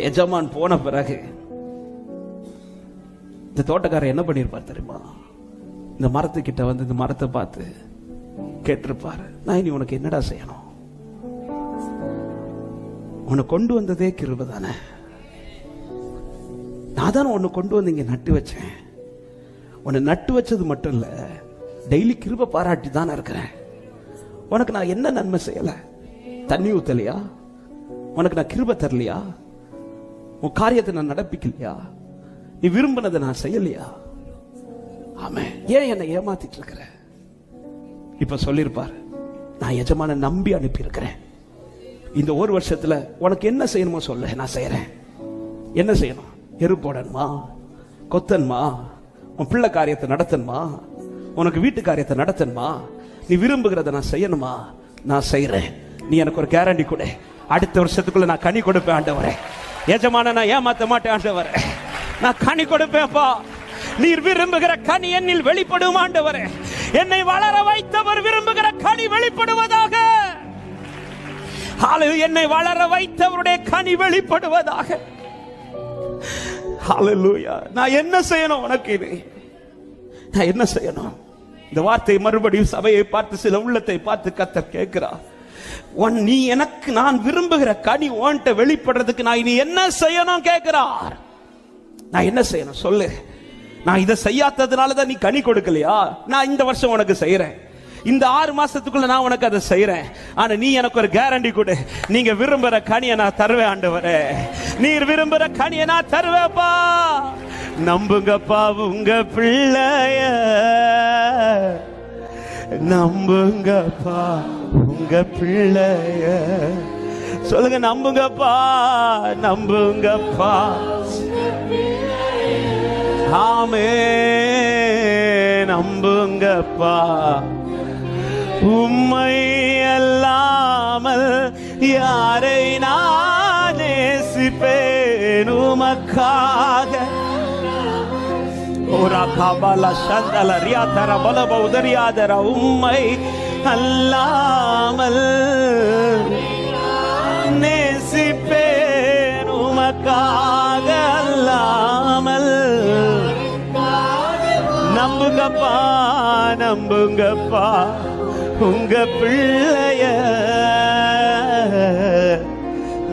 எஜமான் போன பிறகு இந்த தோட்டக்காரர் என்ன பண்ணிருப்பார் தெரியுமா? இந்த மரத்துக்கிட்ட வந்து இந்த மரத்தை பார்த்து கேட்டிருப்பாரு, நான் இனி உனக்கு என்னடா செய்யணும்? உன்னை கொண்டு வந்ததே கிருபை தானே. நான் தானே உன்னை கொண்டு வந்து இங்க நட்டு வச்சேன். உன்னை நட்டு வச்சது மட்டும் இல்ல, டெய்லி கிருபை பாராட்டி தானே இருக்கிறேன். உனக்கு நான் என்ன நன்மை செய்யல? தண்ணி ஊத்தலையா? உனக்கு நான் கிருபை தரலையா? உன் காரியத்தை நான் நடப்பிக்கலையா? நீ விரும்பினதை நான் செய்யலையா? ஆமே, ஏன் என்னை ஏமாத்திட்டு இருக்கிற? இப்ப சொல்லிருப்பார், நான் எஜமான நம்பி அனுப்பி இருக்கிறேன். இந்த ஒரு வருஷத்துல உனக்கு என்ன செய்யணுமோ சொல்ல, நான் செய்யறேன். என்ன செய்யணும்? எரு போடணுமா? கொத்தன்மா? உன் பிள்ளை காரியத்தை நடத்தணுமா? உனக்கு வீட்டு காரியத்தை நடத்தணுமா? நீ விரும்புகிறத நான் செய்யணுமா? நான் செய்யறேன். நீ எனக்கு ஒரு கேரண்டி கொடு, அடுத்த வருஷத்துக்குள்ள நான் கனி கொடுப்பேன் ஆண்டவரே. எஜமான நான் ஏமாத்த மாட்டேன் ஆண்டவரே, நான் கனி கொடுப்பேன்ப்பா. நீர் விரும்புகிற கனி என்னில் வெளிப்படும் ஆண்டவரே. என்னை வளர வைத்தவர் விரும்புகிற கனி வெளிப்படுவதாக. என்னை வளர வைத்தவருடைய கனி வெளிப்படுவதாக. ஹல்லேலூயா. நான் என்ன செய்யணும் உனக்கு? இது நான் என்ன செய்யணும்? இந்த வார்த்தை மறுபடியும் சபையை பார்த்து, சில உள்ளத்தை பார்த்து கர்த்தர் கேட்கிறார், நீ எனக்கு நான் விரும்புகிற கனி உன்கிட்ட வெளிப்படுறதுக்கு நான் இனி என்ன செய்யணும் கேட்கிறார். நான் என்ன செய்யணும் சொல்லு. நான் இதை செய்யாததுனாலதான் நீ கனி கொடுக்கலையா? நான் இந்த வருஷம் உனக்கு செய்யறேன். இந்த 6 மாசத்துக்குள்ள நான் உனக்கு அதை செய்யறேன். ஆனா நீ எனக்கு ஒரு கேரண்டி கொடு, நீங்க விரும்புற கனியை நான் தருவேன் ஆண்டவரே. நீர் விரும்புற கனியை நான் தருவேப்பா. நம்புங்கப்பா உங்க பிள்ளைய, நம்புங்கப்பா உங்க பிள்ளைய. சொல்லுங்க, நம்புங்கப்பா, நம்புங்கப்பா. ஆமே, நம்புங்கப்பா. உம்மை அல்லாமல் யாரை நான் நேசிப்பேன் உமக்காக. ஓரா காபாலா சந்தல ரியாதர பலப உதரியாதர. உம்மை அல்லாமல் நேசிப்பேன் உமக்காக அல்லாமல். நம்புங்கப்பா, நம்புங்கப்பா உங்க பிள்ளைய,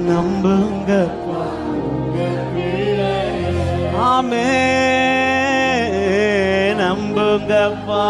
நம்புங்கப்பா. ஆமே, நம்புங்கப்பா.